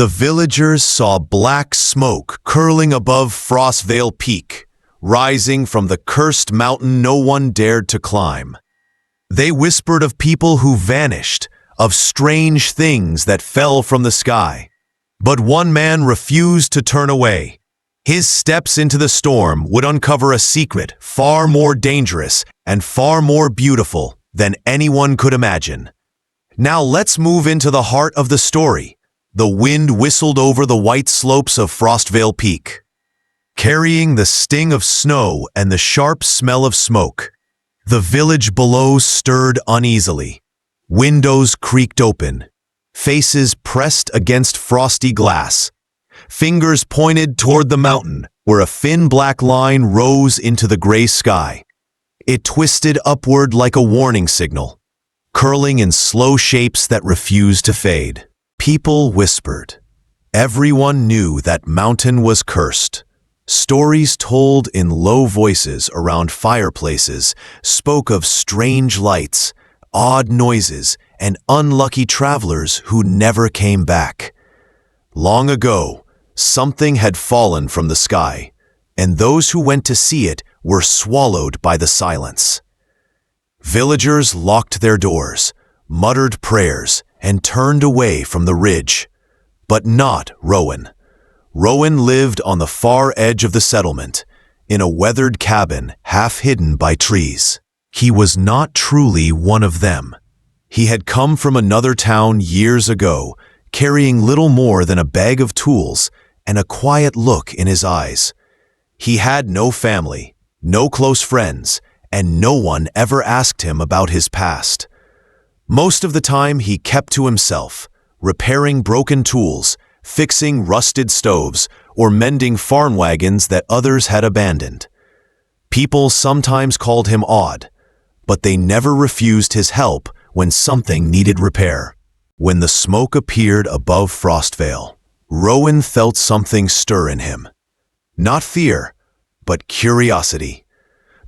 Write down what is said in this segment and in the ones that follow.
The villagers saw black smoke curling above Frostvale Peak, rising from the cursed mountain no one dared to climb. They whispered of people who vanished, of strange things that fell from the sky. But one man refused to turn away. His steps into the storm would uncover a secret far more dangerous and far more beautiful than anyone could imagine. Now let's move into the heart of the story. The wind whistled over the white slopes of Frostvale Peak, carrying the sting of snow and the sharp smell of smoke. The village below stirred uneasily. Windows creaked open. Faces pressed against frosty glass. Fingers pointed toward the mountain, where a thin black line rose into the gray sky. It twisted upward like a warning signal, curling in slow shapes that refused to fade. People whispered. Everyone knew that mountain was cursed. Stories told in low voices around fireplaces spoke of strange lights, odd noises, and unlucky travelers who never came back. Long ago, something had fallen from the sky, and those who went to see it were swallowed by the silence. Villagers locked their doors, muttered prayers, and turned away from the ridge. But not Rowan. Rowan lived on the far edge of the settlement, in a weathered cabin half hidden by trees. He was not truly one of them. He had come from another town years ago, carrying little more than a bag of tools and a quiet look in his eyes. He had no family, no close friends, and no one ever asked him about his past. Most of the time he kept to himself, repairing broken tools, fixing rusted stoves, or mending farm wagons that others had abandoned. People sometimes called him odd, but they never refused his help when something needed repair. When the smoke appeared above Frostvale, Rowan felt something stir in him. Not fear, but curiosity.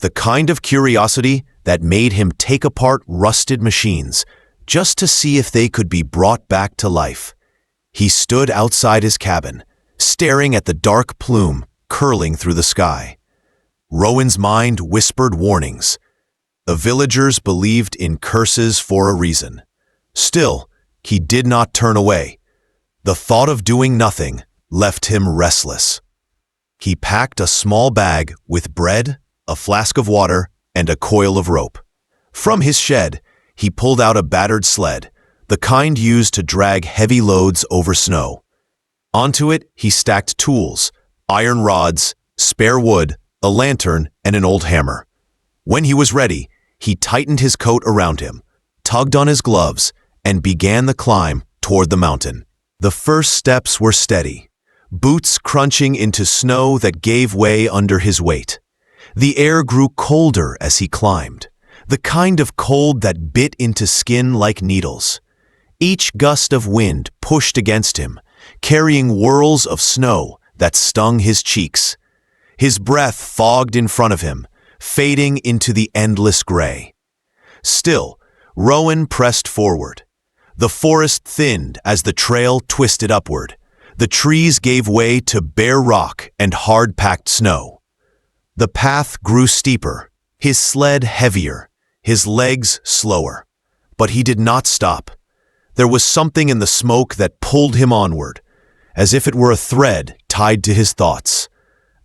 The kind of curiosity that made him take apart rusted machines just to see if they could be brought back to life. He stood outside his cabin, staring at the dark plume curling through the sky. Rowan's mind whispered warnings. The villagers believed in curses for a reason. Still, he did not turn away. The thought of doing nothing left him restless. He packed a small bag with bread, a flask of water, and a coil of rope. From his shed, he pulled out a battered sled, the kind used to drag heavy loads over snow. Onto it, he stacked tools, iron rods, spare wood, a lantern, and an old hammer. When he was ready, he tightened his coat around him, tugged on his gloves, and began the climb toward the mountain. The first steps were steady, boots crunching into snow that gave way under his weight. The air grew colder as he climbed, the kind of cold that bit into skin like needles. Each gust of wind pushed against him, carrying whirls of snow that stung his cheeks. His breath fogged in front of him, fading into the endless gray. Still, Rowan pressed forward. The forest thinned as the trail twisted upward. The trees gave way to bare rock and hard-packed snow. The path grew steeper, his sled heavier, his legs slower. But he did not stop. There was something in the smoke that pulled him onward, as if it were a thread tied to his thoughts.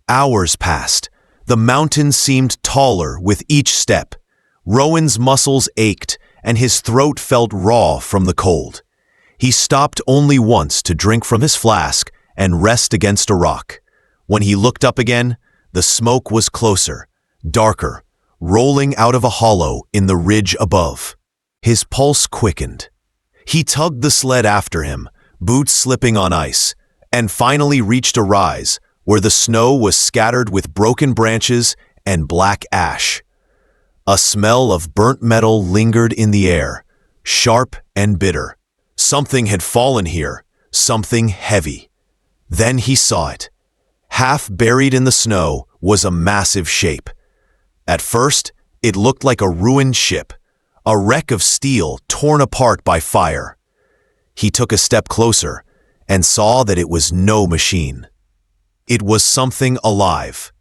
Hours passed. The mountain seemed taller with each step. Rowan's muscles ached, and his throat felt raw from the cold. He stopped only once to drink from his flask and rest against a rock. When he looked up again, the smoke was closer, darker, rolling out of a hollow in the ridge above. His pulse quickened. He tugged the sled after him, boots slipping on ice, and finally reached a rise where the snow was scattered with broken branches and black ash. A smell of burnt metal lingered in the air, sharp and bitter. Something had fallen here, something heavy. Then he saw it. Half buried in the snow was a massive shape. At first, it looked like a ruined ship, a wreck of steel torn apart by fire. He took a step closer, and saw that it was no machine. It was something alive.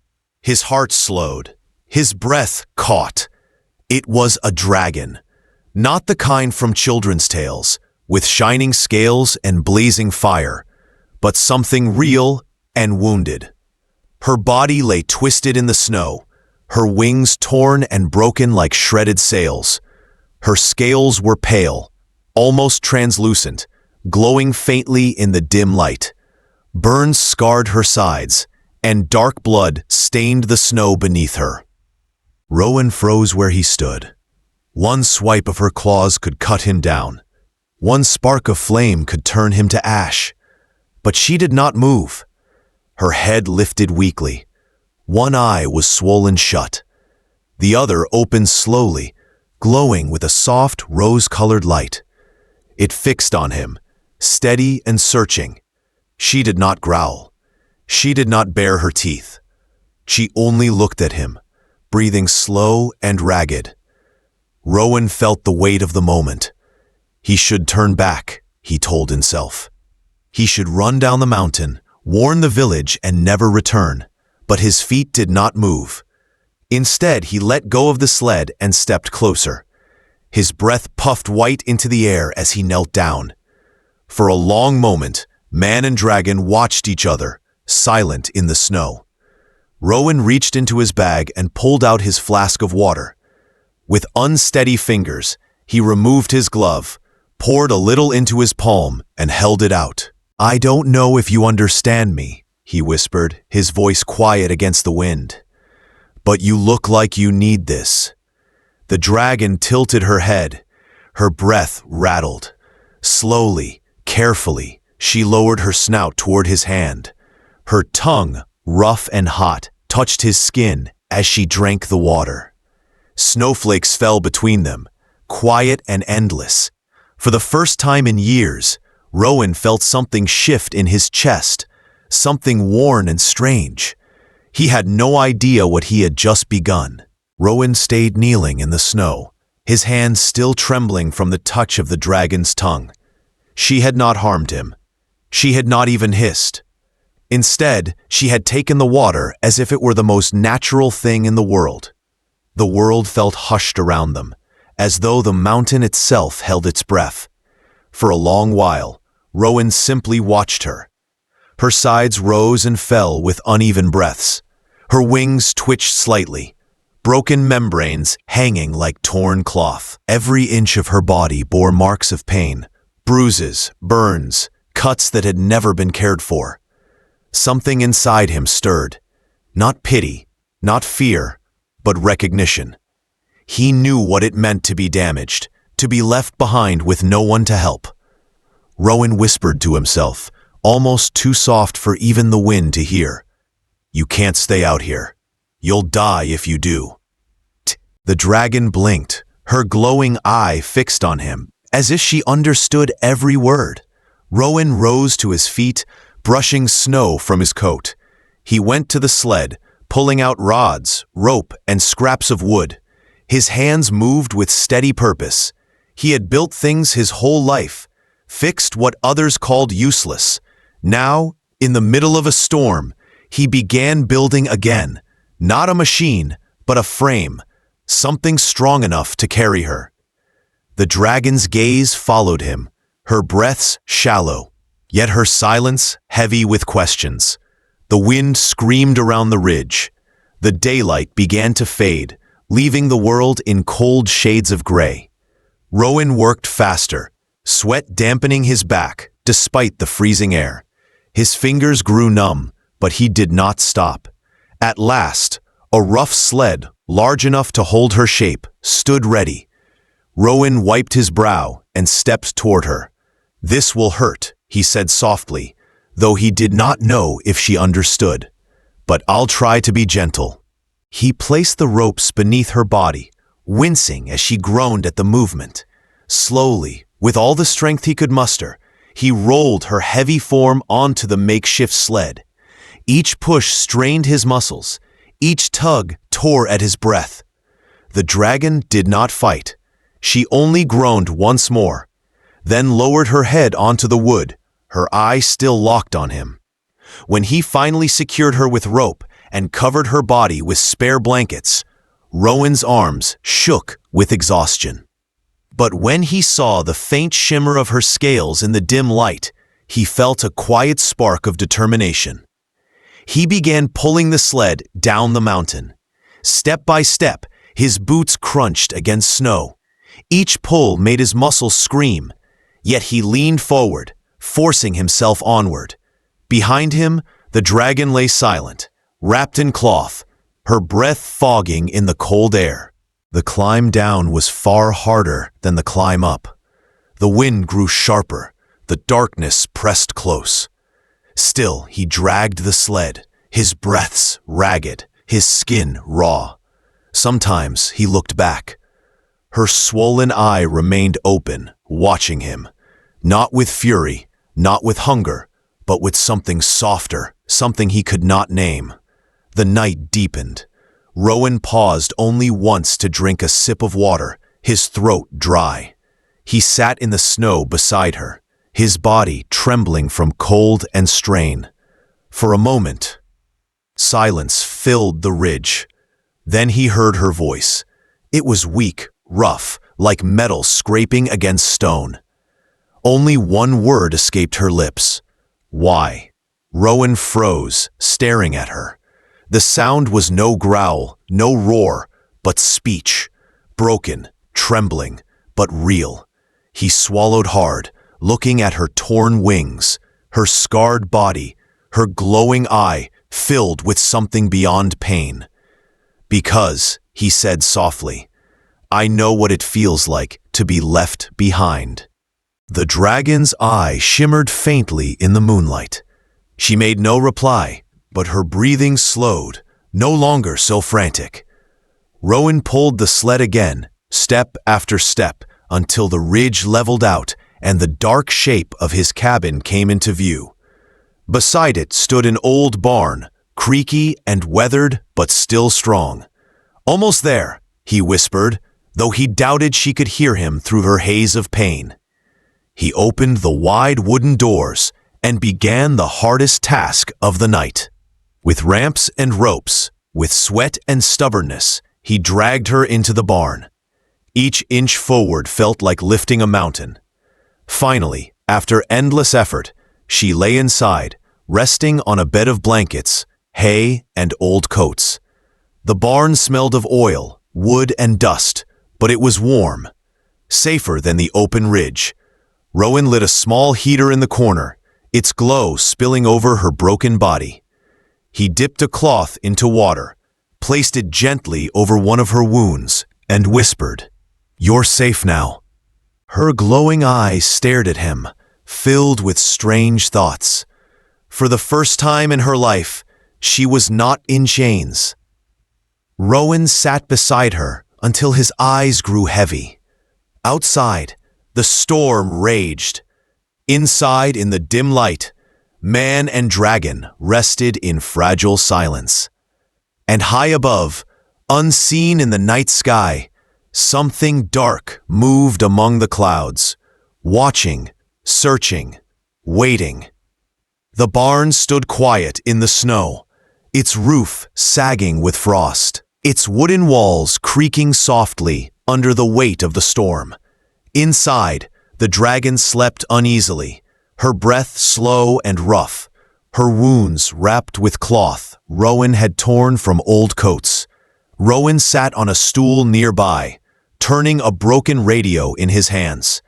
His heart slowed. His breath caught. It was a dragon. Not the kind from children's tales, with shining scales and blazing fire, but something real and wounded. Her body lay twisted in the snow, her wings torn and broken like shredded sails. Her scales were pale, almost translucent, glowing faintly in the dim light. Burns scarred her sides, and dark blood stained the snow beneath her. Rowan froze where he stood. One swipe of her claws could cut him down. One spark of flame could turn him to ash. But she did not move. Her head lifted weakly. One eye was swollen shut. The other opened slowly, glowing with a soft, rose-colored light. It fixed on him, steady and searching. She did not growl. She did not bare her teeth. She only looked at him, breathing slow and ragged. Rowan felt the weight of the moment. He should turn back, he told himself. He should run down the mountain, warn the village, and never return. But his feet did not move. Instead, he let go of the sled and stepped closer. His breath puffed white into the air as he knelt down. For a long moment, man and dragon watched each other, silent in the snow. Rowan reached into his bag and pulled out his flask of water. With unsteady fingers, he removed his glove, poured a little into his palm, and held it out. "I don't know if you understand me," he whispered, his voice quiet against the wind. "But you look like you need this." The dragon tilted her head. Her breath rattled. Slowly, carefully, she lowered her snout toward his hand. Her tongue, rough and hot, touched his skin as she drank the water. Snowflakes fell between them, quiet and endless. For the first time in years, Rowan felt something shift in his chest, something worn and strange. He had no idea what he had just begun. Rowan stayed kneeling in the snow, his hands still trembling from the touch of the dragon's tongue. She had not harmed him. She had not even hissed. Instead, she had taken the water as if it were the most natural thing in the world. The world felt hushed around them, as though the mountain itself held its breath. For a long while, Rowan simply watched her. Her sides rose and fell with uneven breaths. Her wings twitched slightly, broken membranes hanging like torn cloth. Every inch of her body bore marks of pain, bruises, burns, cuts that had never been cared for. Something inside him stirred. Not pity, not fear, but recognition. He knew what it meant to be damaged, to be left behind with no one to help. Rowan whispered to himself, almost too soft for even the wind to hear. "You can't stay out here. You'll die if you do." The dragon blinked, her glowing eye fixed on him, as if she understood every word. Rowan rose to his feet, brushing snow from his coat. He went to the sled, pulling out rods, rope, and scraps of wood. His hands moved with steady purpose. He had built things his whole life, fixed what others called useless. Now, in the middle of a storm, he began building again, not a machine, but a frame, something strong enough to carry her. The dragon's gaze followed him, her breaths shallow, yet her silence heavy with questions. The wind screamed around the ridge. The daylight began to fade, leaving the world in cold shades of gray. Rowan worked faster, sweat dampening his back despite the freezing air. His fingers grew numb, but he did not stop. At last, a rough sled, large enough to hold her shape, stood ready. Rowan wiped his brow and stepped toward her. "This will hurt," he said softly, though he did not know if she understood. "But I'll try to be gentle." He placed the ropes beneath her body, wincing as she groaned at the movement. Slowly, with all the strength he could muster, he rolled her heavy form onto the makeshift sled. Each push strained his muscles. Each tug tore at his breath. The dragon did not fight. She only groaned once more, then lowered her head onto the wood, her eye still locked on him. When he finally secured her with rope and covered her body with spare blankets, Rowan's arms shook with exhaustion. But when he saw the faint shimmer of her scales in the dim light, he felt a quiet spark of determination. He began pulling the sled down the mountain. Step by step, his boots crunched against snow. Each pull made his muscles scream, yet he leaned forward, forcing himself onward. Behind him, the dragon lay silent, wrapped in cloth, her breath fogging in the cold air. The climb down was far harder than the climb up. The wind grew sharper, the darkness pressed close. Still, he dragged the sled, his breaths ragged, his skin raw. Sometimes he looked back. Her swollen eye remained open, watching him, not with fury, not with hunger, but with something softer, something he could not name. The night deepened. Rowan paused only once to drink a sip of water, his throat dry. He sat in the snow beside her, his body trembling from cold and strain. For a moment, silence filled the ridge. Then he heard her voice. It was weak, rough, like metal scraping against stone. Only one word escaped her lips. Why? Rowan froze, staring at her. The sound was no growl, no roar, but speech. Broken, trembling, but real. He swallowed hard, looking at her torn wings, her scarred body, her glowing eye filled with something beyond pain. Because, he said softly, I know what it feels like to be left behind. The dragon's eye shimmered faintly in the moonlight. She made no reply, but her breathing slowed, no longer so frantic. Rowan pulled the sled again, step after step, until the ridge leveled out and the dark shape of his cabin came into view. Beside it stood an old barn, creaky and weathered but still strong. Almost there, he whispered, though he doubted she could hear him through her haze of pain. He opened the wide wooden doors and began the hardest task of the night. With ramps and ropes, with sweat and stubbornness, he dragged her into the barn. Each inch forward felt like lifting a mountain. Finally, after endless effort, she lay inside, resting on a bed of blankets, hay, and old coats. The barn smelled of oil, wood, and dust, but it was warm, safer than the open ridge. Rowan lit a small heater in the corner, its glow spilling over her broken body. He dipped a cloth into water, placed it gently over one of her wounds, and whispered, "You're safe now." Her glowing eyes stared at him, filled with strange thoughts. For the first time in her life, she was not in chains. Rowan sat beside her until his eyes grew heavy. Outside, the storm raged. Inside, in the dim light, man and dragon rested in fragile silence. And high above, unseen in the night sky, something dark moved among the clouds, watching, searching, waiting. The barn stood quiet in the snow, its roof sagging with frost, its wooden walls creaking softly under the weight of the storm. Inside, the dragon slept uneasily, her breath slow and rough, her wounds wrapped with cloth Rowan had torn from old coats. Rowan sat on a stool nearby, turning a broken radio in his hands.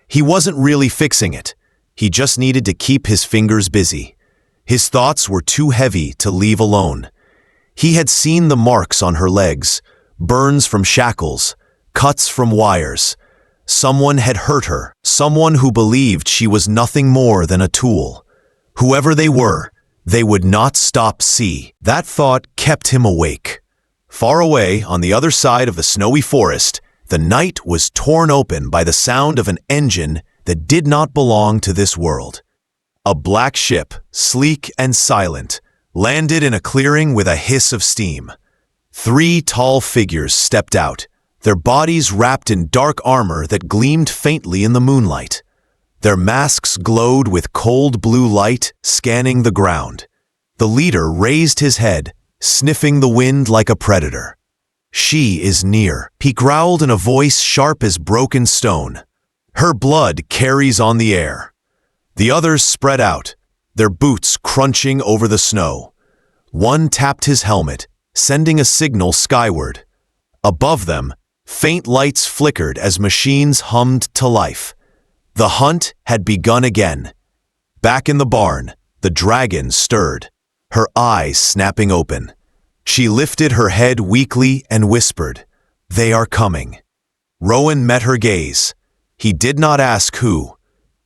He wasn't really fixing it. He just needed to keep his fingers busy. His thoughts were too heavy to leave alone. He had seen the marks on her legs, burns from shackles, cuts from wires. Someone had hurt her, someone who believed she was nothing more than a tool. Whoever they were, they would not stop see. That thought kept him awake. Far away, on the other side of the snowy forest, the night was torn open by the sound of an engine that did not belong to this world. A black ship, sleek and silent, landed in a clearing with a hiss of steam. 3 tall figures stepped out, their bodies wrapped in dark armor that gleamed faintly in the moonlight. Their masks glowed with cold blue light, scanning the ground. The leader raised his head, sniffing the wind like a predator. "She is near," he growled in a voice sharp as broken stone. "Her blood carries on the air." The others spread out, their boots crunching over the snow. One tapped his helmet, sending a signal skyward. Above them, faint lights flickered as machines hummed to life. The hunt had begun again. Back in the barn, the dragon stirred, her eyes snapping open. She lifted her head weakly and whispered, "They are coming." Rowan met her gaze. He did not ask who.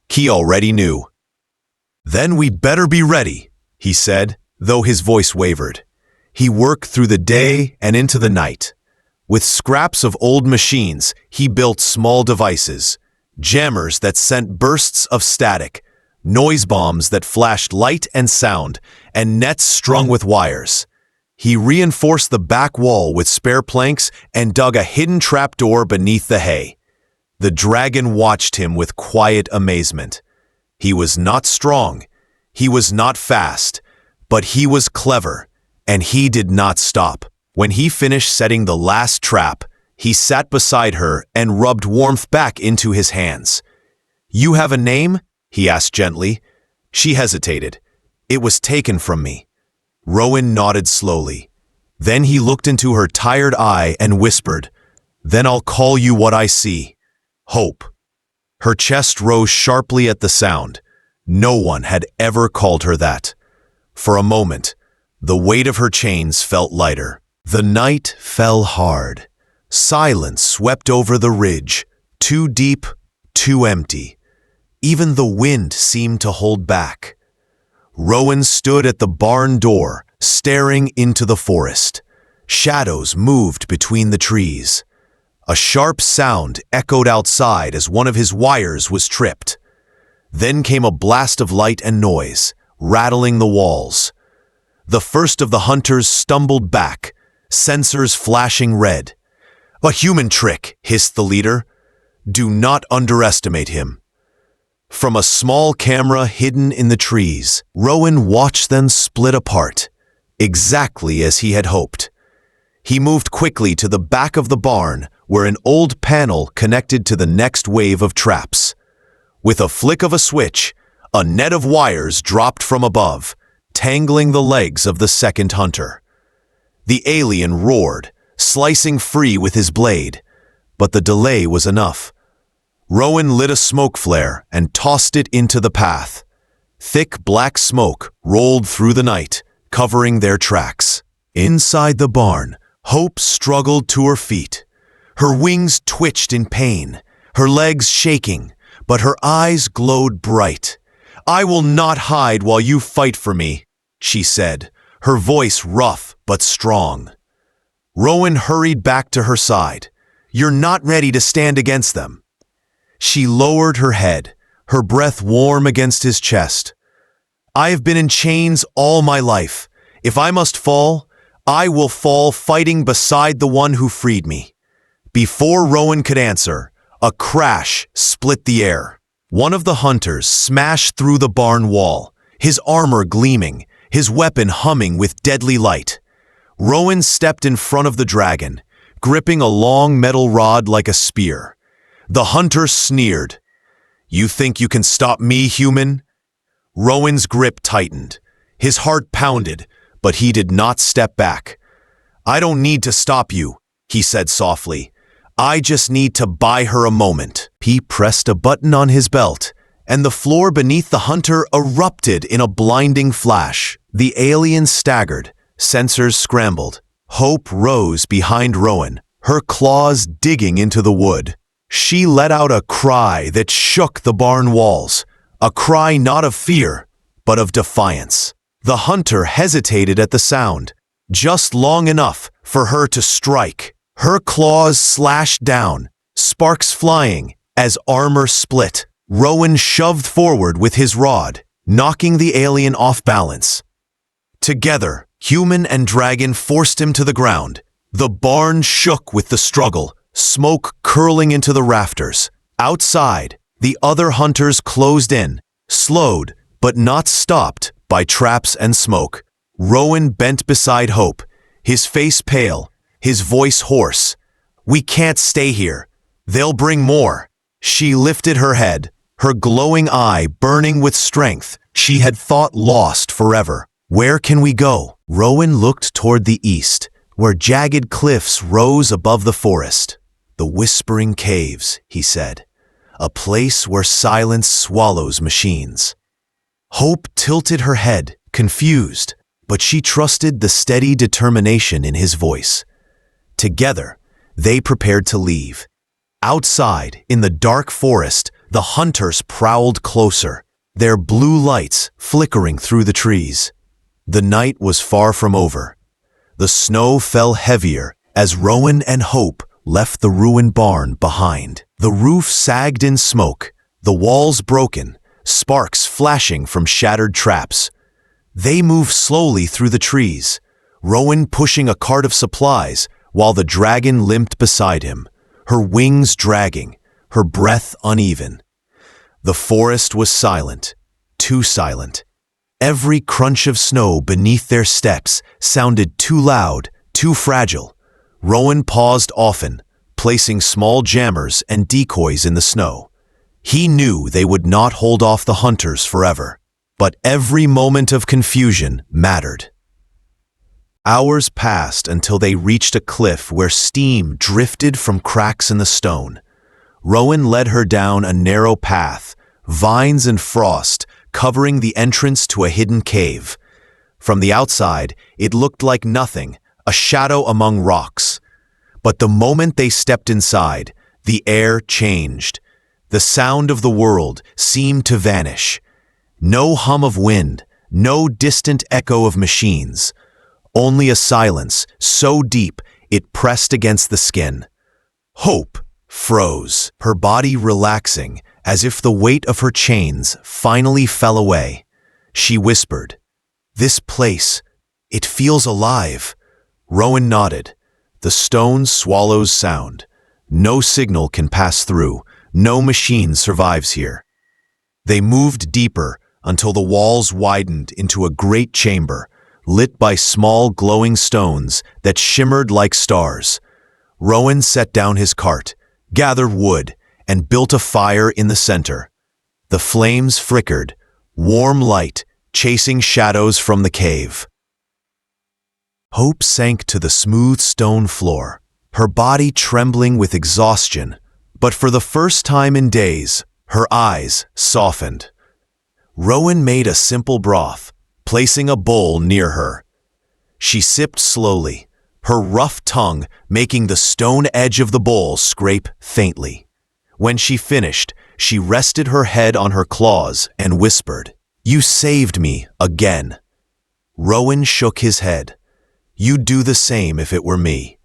He already knew. "Then we better be ready," he said, though his voice wavered. He worked through the day and into the night. With scraps of old machines, he built small devices, jammers that sent bursts of static, noise bombs that flashed light and sound, and nets strung with wires. He reinforced the back wall with spare planks and dug a hidden trapdoor beneath the hay. The dragon watched him with quiet amazement. He was not strong, he was not fast, but he was clever, and he did not stop. When he finished setting the last trap, he sat beside her and rubbed warmth back into his hands. "You have a name?" he asked gently. She hesitated. "It was taken from me." Rowan nodded slowly. Then he looked into her tired eye and whispered, "Then I'll call you what I see. Hope." Her chest rose sharply at the sound. No one had ever called her that. For a moment, the weight of her chains felt lighter. The night fell hard. Silence swept over the ridge, too deep, too empty. Even the wind seemed to hold back. Rowan stood at the barn door, staring into the forest. Shadows moved between the trees. A sharp sound echoed outside as one of his wires was tripped. Then came a blast of light and noise, rattling the walls. The first of the hunters stumbled back, sensors flashing red. "A human trick," hissed the leader. "Do not underestimate him." From a small camera hidden in the trees, Rowan watched them split apart, exactly as he had hoped. He moved quickly to the back of the barn, where an old panel connected to the next wave of traps. With a flick of a switch, a net of wires dropped from above, tangling the legs of the second hunter. The alien roared, slicing free with his blade, but the delay was enough. Rowan lit a smoke flare and tossed it into the path. Thick black smoke rolled through the night, covering their tracks. Inside the barn, Hope struggled to her feet. Her wings twitched in pain, her legs shaking, but her eyes glowed bright. "I will not hide while you fight for me," she said, her voice rough but strong. Rowan hurried back to her side. "You're not ready to stand against them." She lowered her head, her breath warm against his chest. "I have been in chains all my life. If I must fall, I will fall fighting beside the one who freed me." Before Rowan could answer, a crash split the air. One of the hunters smashed through the barn wall, his armor gleaming, his weapon humming with deadly light. Rowan stepped in front of the dragon, gripping a long metal rod like a spear. The hunter sneered. "You think you can stop me, human?" Rowan's grip tightened. His heart pounded, but he did not step back. "I don't need to stop you," he said softly. "I just need to buy her a moment." He pressed a button on his belt, and the floor beneath the hunter erupted in a blinding flash. The alien staggered, sensors scrambled. Hope rose behind Rowan, her claws digging into the wood. She let out a cry that shook the barn walls, a cry not of fear, but of defiance. The hunter hesitated at the sound, just long enough for her to strike. Her claws slashed down, sparks flying, as armor split. Rowan shoved forward with his rod, knocking the alien off balance. Together, human and dragon forced him to the ground. The barn shook with the struggle, smoke curling into the rafters. Outside, The other hunters closed in, slowed, but not stopped by traps and smoke. Rowan bent beside Hope, his face pale, his voice hoarse. "We can't stay here. They'll bring more." She lifted her head, her glowing eye burning with strength she had thought lost forever. "Where can we go?" Rowan looked toward the east, where jagged cliffs rose above the forest. "The Whispering Caves," he said, "a place where silence swallows machines." Hope tilted her head, confused, but she trusted the steady determination in his voice. Together, they prepared to leave. Outside, in the dark forest, the hunters prowled closer, their blue lights flickering through the trees. The night was far from over. The snow fell heavier as Rowan and Hope left the ruined barn behind. The roof sagged in smoke, the walls broken, sparks flashing from shattered traps. They moved slowly through the trees, Rowan pushing a cart of supplies while the dragon limped beside him, her wings dragging, her breath uneven. The forest was silent, too silent. Every crunch of snow beneath their steps sounded too loud, too fragile. Rowan paused often, placing small jammers and decoys in the snow. He knew they would not hold off the hunters forever, but every moment of confusion mattered. Hours passed until they reached a cliff where steam drifted from cracks in the stone. Rowan led her down a narrow path, vines and frost covering the entrance to a hidden cave. From the outside, it looked like nothing, a shadow among rocks. But the moment they stepped inside, the air changed. The sound of the world seemed to vanish. No hum of wind, no distant echo of machines. Only a silence so deep it pressed against the skin. Hope froze, her body relaxing as if the weight of her chains finally fell away. She whispered, "This place, it feels alive." Rowan nodded. The stone swallows sound. No signal can pass through. No machine survives here. They moved deeper until the walls widened into a great chamber, lit by small glowing stones that shimmered like stars. Rowan set down his cart, gathered wood, and built a fire in the center. The flames flickered, warm light chasing shadows from the cave. Hope sank to the smooth stone floor, her body trembling with exhaustion, but for the first time in days, her eyes softened. Rowan made a simple broth, placing a bowl near her. She sipped slowly, her rough tongue making the stone edge of the bowl scrape faintly. When she finished, she rested her head on her claws and whispered, "You saved me again." Rowan shook his head. "You'd do the same if it were me."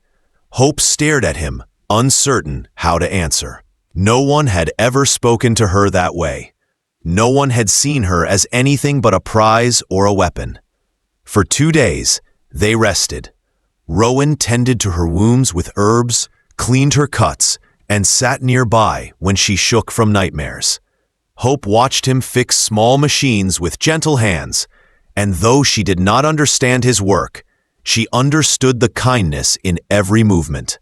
Hope stared at him, uncertain how to answer. No one had ever spoken to her that way. No one had seen her as anything but a prize or a weapon. For 2 days, they rested. Rowan tended to her wounds with herbs, cleaned her cuts, and sat nearby when she shook from nightmares. Hope watched him fix small machines with gentle hands, and though she did not understand his work, she understood the kindness in every movement.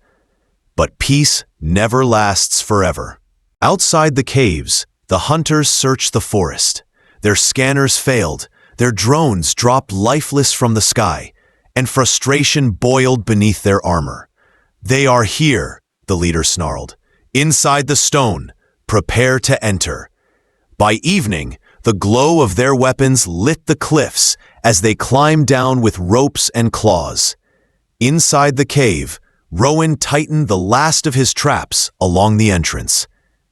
But peace never lasts forever. Outside the caves, the hunters searched the forest. Their scanners failed, their drones dropped lifeless from the sky, and frustration boiled beneath their armor. "They are here," the leader snarled. "Inside the stone. Prepare to enter." By evening, the glow of their weapons lit the cliffs as they climbed down with ropes and claws. Inside the cave, Rowan tightened the last of his traps along the entrance.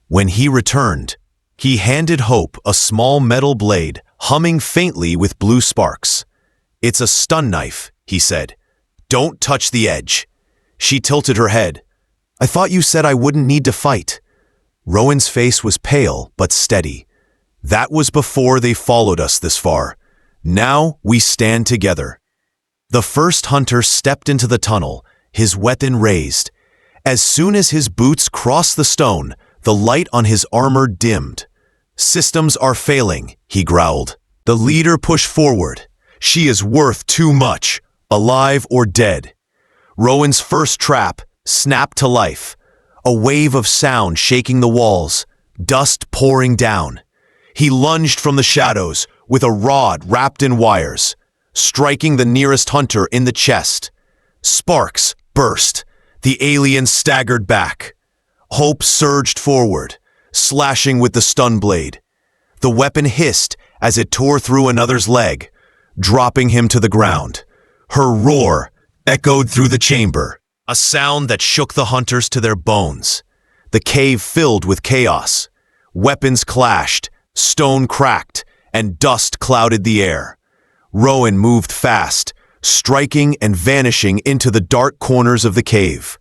When he returned, he handed Hope a small metal blade humming faintly with blue sparks. "It's a stun knife," he said. "Don't touch the edge." She tilted her head. "I thought you said I wouldn't need to fight." Rowan's face was pale but steady. "That was before they followed us this far. Now we stand together." The first hunter stepped into the tunnel, his weapon raised. As soon as his boots crossed the stone, The light on his armor dimmed. "Systems are failing," he growled. The leader pushed forward. "She is worth too much, alive or dead." Rowan's first trap snapped to life. A wave of sound shaking the walls, dust pouring down. He lunged from the shadows with a rod wrapped in wires, striking the nearest hunter in the chest. Sparks burst. The alien staggered back. Hope surged forward, slashing with the stun blade. The weapon hissed as it tore through another's leg, dropping him to the ground. Her roar echoed through the chamber, a sound that shook the hunters to their bones. The cave filled with chaos. Weapons clashed, stone cracked, and dust clouded the air. Rowan moved fast, striking and vanishing into the dark corners of the cave.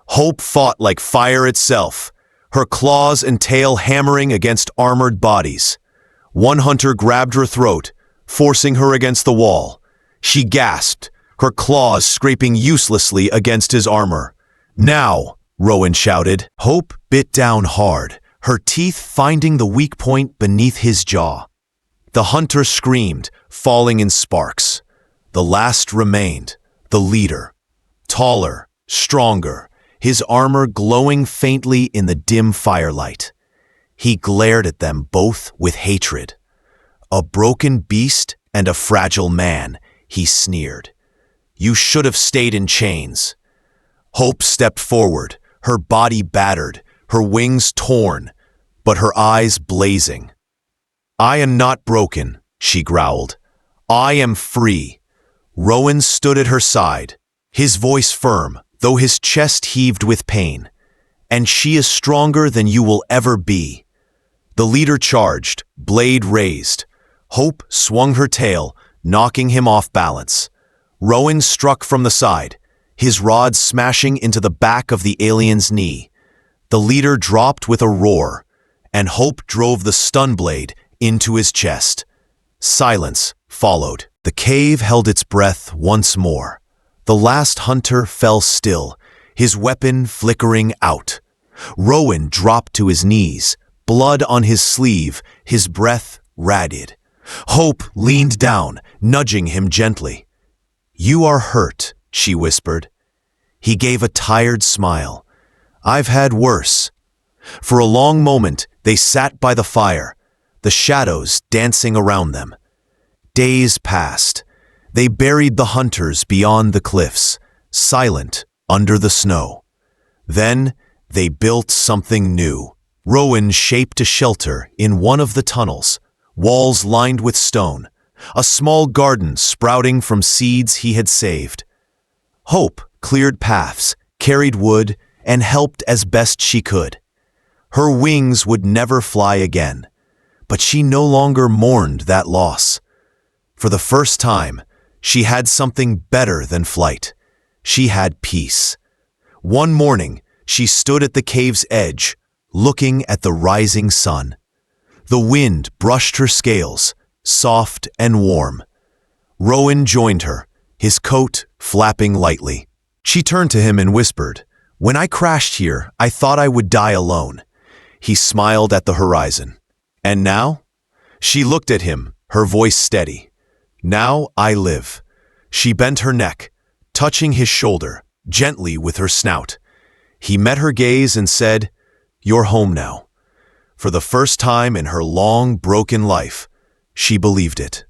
Hope fought like fire itself, her claws and tail hammering against armored bodies. One hunter grabbed her throat, forcing her against the wall. She gasped, her claws scraping uselessly against his armor. "Now!" Rowan shouted. Hope bit down hard, her teeth finding the weak point beneath his jaw. The hunter screamed, falling in sparks. The last remained, the leader. Taller, stronger, his armor glowing faintly in the dim firelight. He glared at them both with hatred. "A broken beast and a fragile man," he sneered. "You should have stayed in chains." Hope stepped forward, her body battered, her wings torn, but her eyes blazing. "I am not broken," she growled. "I am free." Rowan stood at her side, his voice firm, though his chest heaved with pain. "And she is stronger than you will ever be." The leader charged, blade raised. Hope swung her tail, knocking him off balance. Rowan struck from the side, his rod smashing into the back of the alien's knee. The leader dropped with a roar, and Hope drove the stun blade into his chest. Silence followed. The cave held its breath once more. The last hunter fell still, his weapon flickering out. Rowan dropped to his knees, blood on his sleeve, his breath ragged. Hope leaned down, nudging him gently. "You are hurt," she whispered. He gave a tired smile. "I've had worse." For a long moment, they sat by the fire, the shadows dancing around them. Days passed. They buried the hunters beyond the cliffs, silent under the snow. Then they built something new. Rowan shaped a shelter in one of the tunnels, walls lined with stone, a small garden sprouting from seeds he had saved. Hope cleared paths, carried wood, and helped as best she could. Her wings would never fly again, but she no longer mourned that loss. For the first time, she had something better than flight. She had peace. One morning, she stood at the cave's edge, looking at the rising sun. The wind brushed her scales, soft and warm. Rowan joined her, his coat flapping lightly. She turned to him and whispered, "When I crashed here, I thought I would die alone." He smiled at the horizon. "And now?" She looked at him, her voice steady. "Now I live." She bent her neck, touching his shoulder, gently with her snout. He met her gaze and said, "You're home now." For the first time in her long, broken life, she believed it.